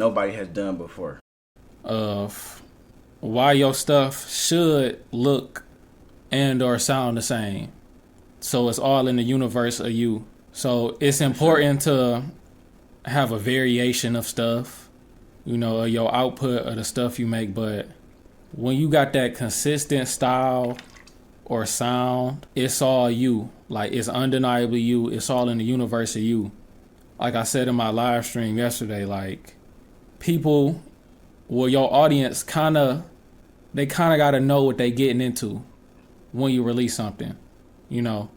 nobody has done before. Of why your stuff should look and or sound the same. So it's all in the universe of you. So it's important to have a variation of stuff, your output of the stuff you make. But when you got that consistent style or sound, it's all you. Like, it's undeniably you. It's all in the universe of you. Like I said in my live stream yesterday, like, people, your audience they kind of got to know what they getting into when you release something, and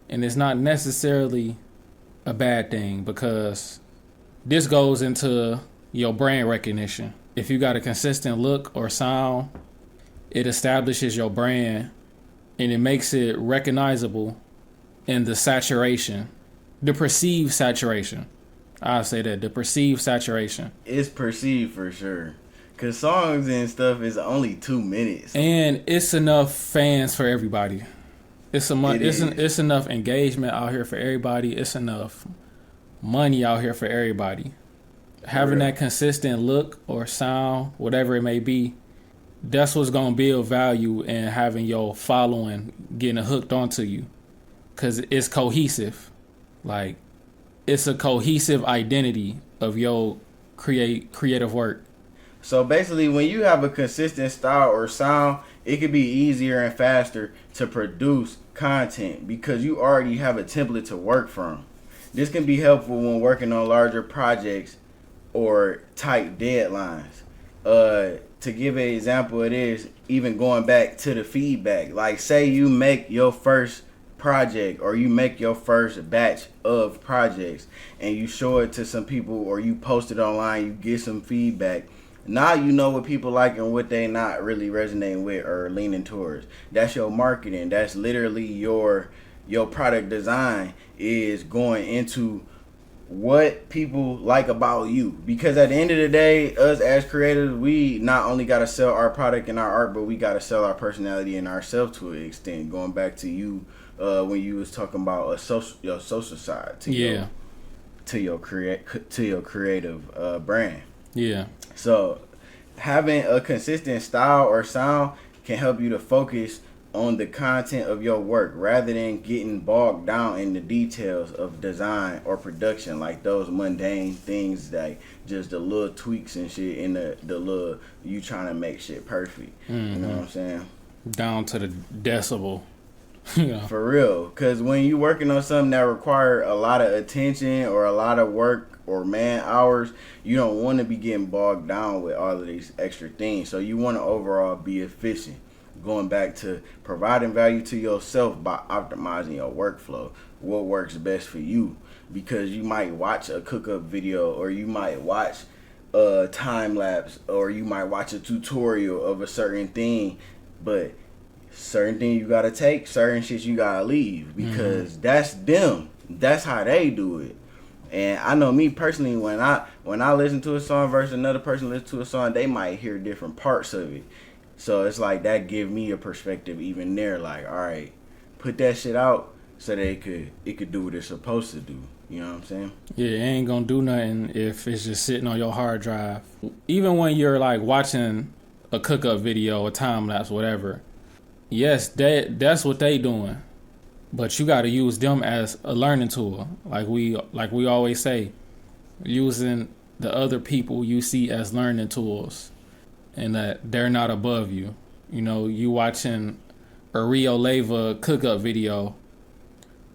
it's not necessarily a bad thing, because this goes into your brand recognition. If you got a consistent look or sound, it establishes your brand and it makes it recognizable in the saturation, the perceived saturation. I'll say that, the perceived saturation. It's perceived for sure. Cause songs and stuff is only 2 minutes. And it's enough fans for everybody. It's enough engagement out here for everybody. It's enough money out here for everybody. Having that consistent look or sound, whatever it may be, that's what's gonna build value in having your following getting hooked onto you. Cause it's cohesive. Like, it's a cohesive identity of your creative work. So basically, when you have a consistent style or sound, it can be easier and faster to produce content because you already have a template to work from. This can be helpful when working on larger projects or tight deadlines. To give an example of this, even going back to the feedback, like say you make your first project or you make your first batch of projects and you show it to some people or you post it online, you get some feedback. Now you know what people like and what they not really resonating with or leaning towards. That's your marketing. That's literally your product design is going into what people like about you. Because at the end of the day, us as creators, we not only got to sell our product and our art, but we got to sell our personality and ourselves to an extent. Going back to you when you was talking about your social side to your creative brand. Yeah. So having a consistent style or sound can help you to focus on the content of your work rather than getting bogged down in the details of design or production, like those mundane things, like just the little tweaks and shit and the little you trying to make shit perfect. You know what I'm saying? Down to the decibel. For real, because when you working on something that require a lot of attention or a lot of work or man hours, you don't want to be getting bogged down with all of these extra things. So you want to overall be efficient. Going back to providing value to yourself by optimizing your workflow, what works best for you, because you might watch a cook-up video or you might watch a time lapse or you might watch a tutorial of a certain thing, but certain thing you gotta take, certain shit you gotta leave, because that's them. That's how they do it. And I know me personally, when I listen to a song versus another person listen to a song, they might hear different parts of it. So it's like that give me a perspective even there. Like, all right, put that shit out so that it could do what it's supposed to do. You know what I'm saying? Yeah, it ain't gonna do nothing if it's just sitting on your hard drive. Even when you're like watching a cook-up video, a time lapse, whatever. Yes, that's what they doing. But you got to use them as a learning tool, like we always say, using the other people you see as learning tools, and that they're not above you. You watching a Rio Leva cook-up video.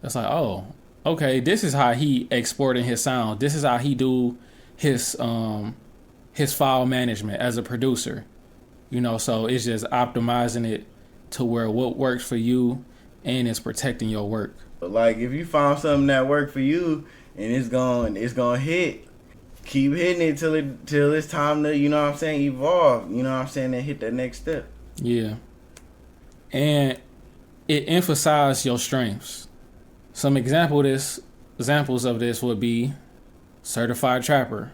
It's like, oh, okay, this is how he exporting his sound. This is how he do his file management as a producer. So it's just optimizing it to where what works for you and it's protecting your work. Like, if you found something that worked for you and it's gonna hit, keep hitting it till it's time to, evolve, and hit that next step. Yeah. And it emphasizes your strengths. Some examples of this would be Certified Trapper.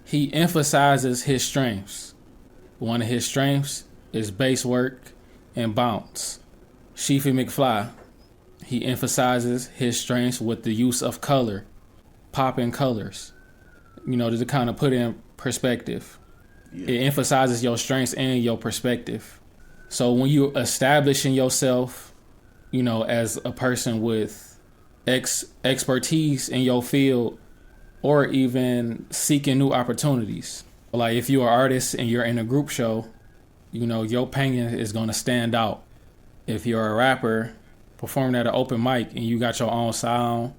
He emphasizes his strengths. One of his strengths is bass work and bounce. Sheefy McFly, he emphasizes his strengths with the use of color, popping colors. To kind of put in perspective. It emphasizes your strengths and your perspective. So when you establishing yourself, you know, as a person with expertise in your field, or even seeking new opportunities. Like if you're an artist and you're in a group show, you know, your painting is going to stand out. If you're a rapper performing at an open mic and you got your own sound,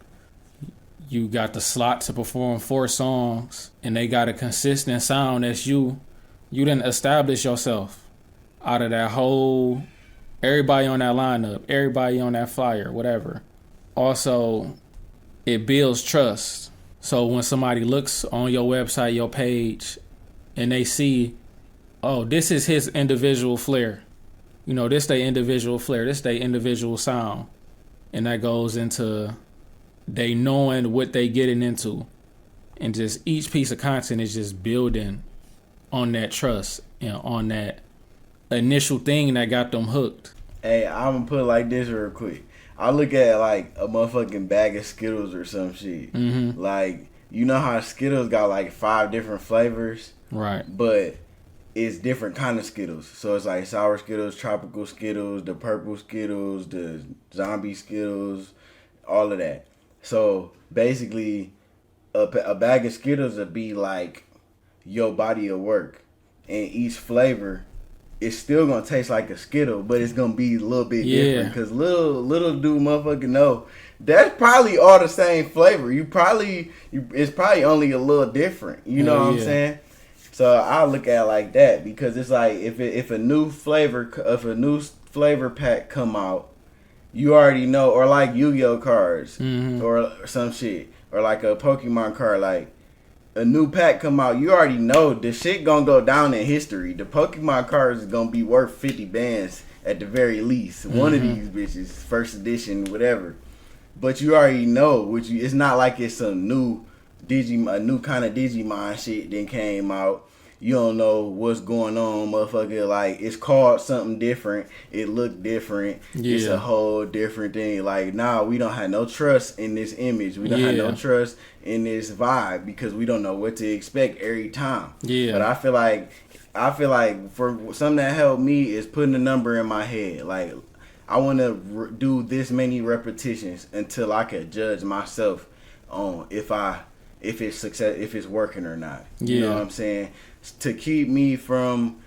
you got the slot to perform 4 songs and they got a consistent sound that's you didn't establish yourself out of that whole, everybody on that lineup, everybody on that flyer, whatever. Also, it builds trust. So when somebody looks on your website, your page, and they see, oh, this is his individual flair. You know, this they individual flair, this they individual sound. And that goes into they knowing what they getting into. And just each piece of content is just building on that trust and on that initial thing that got them hooked. Hey, I'm gonna put it like this real quick. I look at like a motherfucking bag of Skittles or some shit. Mm-hmm. Like, you know how Skittles got like 5 different flavors? Right. But it's different kind of Skittles. So it's like sour Skittles, tropical Skittles, the purple Skittles, the zombie Skittles, all of that. So basically, a bag of Skittles would be like your body of work. And each flavor is still going to taste like a Skittle, but it's going to be a little bit different. Because little do motherfucking know, that's probably all the same flavor. It's probably only a little different. You know what I'm saying? So I look at it like that, because it's like if a new flavor pack come out, you already know, or like Yu-Gi-Oh cards, or some shit, or like a Pokemon card, like a new pack come out, you already know the shit gonna go down in history. The Pokemon cards is gonna be worth 50 bands at the very least. One of these bitches, first edition, whatever. But you already know, it's not like it's a new kind of Digimon shit that came out. You don't know what's going on, motherfucker. Like, it's called something different. It looked different. Yeah. It's a whole different thing. Like, nah, we don't have no trust in this image. We don't have no trust in this vibe, because we don't know what to expect every time. Yeah. But I feel like for something that helped me is putting a number in my head. Like, I want to do this many repetitions until I can judge myself on if it's working or not. You know what I'm saying? To keep me from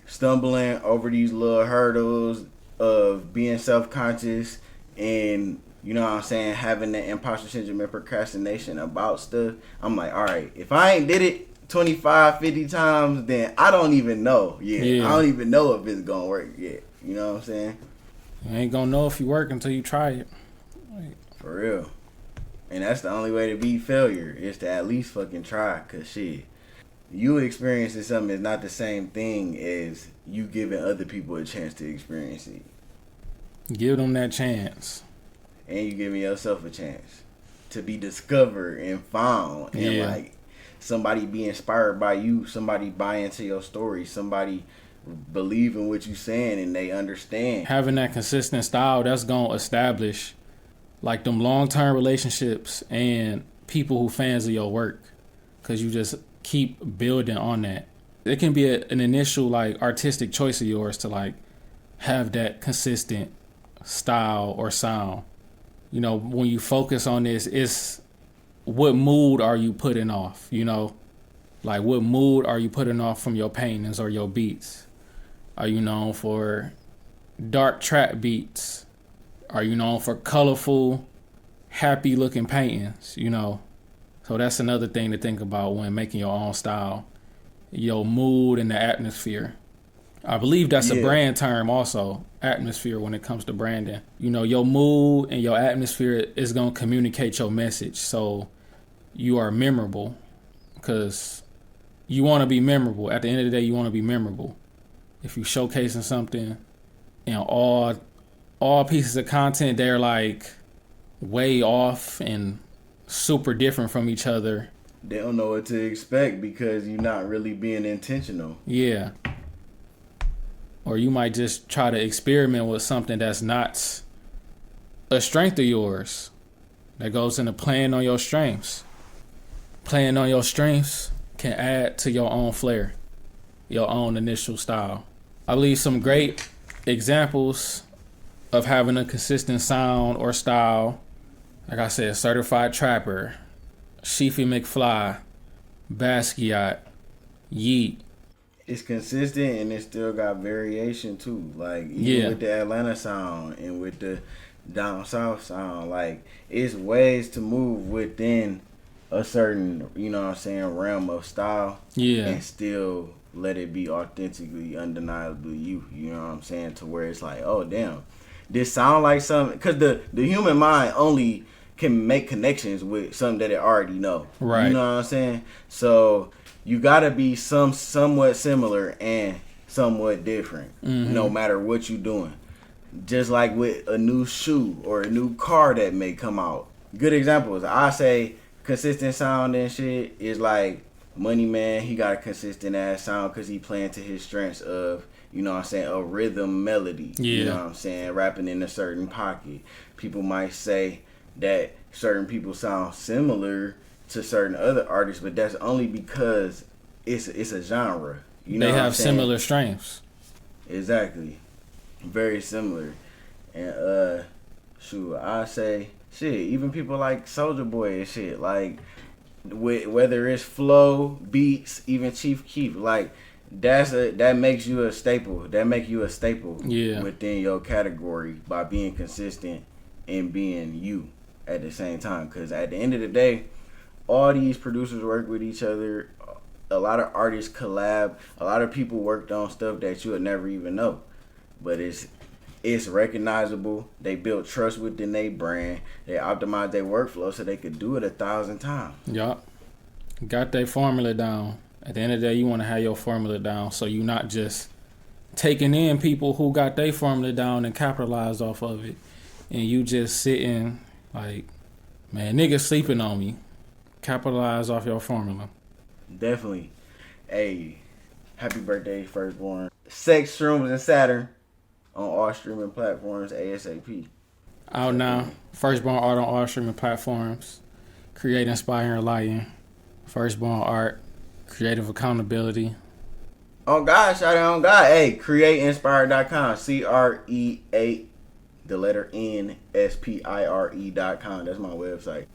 stumbling over these little hurdles of being self-conscious and, you know what I'm saying, having the imposter syndrome and procrastination about stuff. I'm like, all right, if I ain't did it 25, 50 times, then I don't even know yet. I don't even know if it's gonna work yet. You know what I'm saying? You ain't gonna know if you work until you try it. For real. And that's the only way to beat failure, is to at least fucking try. Cause shit, you experiencing something is not the same thing as you giving other people a chance to experience it. Give them that chance. And you giving yourself a chance to be discovered and found. And like somebody be inspired by you, somebody buy into your story, somebody believe in what you saying and they understand. Having that consistent style, that's gonna establish like them long-term relationships and people who fans of your work, because you just keep building on that. It can be an initial like artistic choice of yours to like have that consistent style or sound. You know, when you focus on this, it's what mood are you putting off, you know? Like what mood are you putting off from your paintings or your beats? Are you known for dark trap beats? Are you known for colorful, happy looking paintings, you know? So that's another thing to think about when making your own style. Your mood and the atmosphere. I believe that's a brand term also, atmosphere, when it comes to branding. You know, your mood and your atmosphere is going to communicate your message. So you are memorable, because you want to be memorable. At the end of the day, you want to be memorable. If you showcasing something and all pieces of content, they're like way off and super different from each other, they don't know what to expect because you're not really being intentional. Yeah. Or you might just try to experiment with something that's not a strength of yours. That goes into playing on your strengths. Playing on your strengths can add to your own flair, your own initial style. I believe some great examples of having a consistent sound or style, like I said, Certified Trapper, Sheefy McFly, Basquiat, Yeet. It's consistent and it still got variation too. Like even with the Atlanta sound and with the down south sound, like it's ways to move within a certain, you know what I'm saying, realm of style. Yeah. And still let it be authentically, undeniably you. You know what I'm saying? To where it's like, oh damn, this sound like something. Because the human mind only can make connections with something that it already know. Right. You know what I'm saying? So you gotta be somewhat similar and somewhat different, no matter what you're doing. Just like with a new shoe or a new car that may come out. Good examples. I say consistent sound and shit is like Money Man. He got a consistent ass sound because he playing to his strengths of, you know what I'm saying, a rhythm melody. Yeah. You know what I'm saying, rapping in a certain pocket. People might say that certain people sound similar to certain other artists, but that's only because it's a genre. You know They what I'm have saying? similar strengths. Exactly. Very similar. And shoot, I say shit, even people like Soulja Boy and shit, like whether it's flow, beats, even Chief Keef, like that makes you a staple. That make you a staple within your category by being consistent and being you at the same time. Because at the end of the day, all these producers work with each other. A lot of artists collab. A lot of people worked on stuff that you would never even know. But it's recognizable. They built trust within their brand. They optimized their workflow so they could do it 1,000 times. Yup. Got their formula down. At the end of the day, you want to have your formula down so you're not just taking in people who got their formula down and capitalized off of it. And you just sitting like, man, niggas sleeping on me. Capitalize off your formula. Definitely. Hey, happy birthday, Firstborn. Sex, Shrooms, and Saturn on all streaming platforms ASAP. Out now. Firstborn Art on all streaming platforms. Create, Inspire, Enlighten. Firstborn Art. Creative accountability. On God, shout out on God. Hey, createinspire.com. CREA, the letter N, SPIRE.com. That's my website.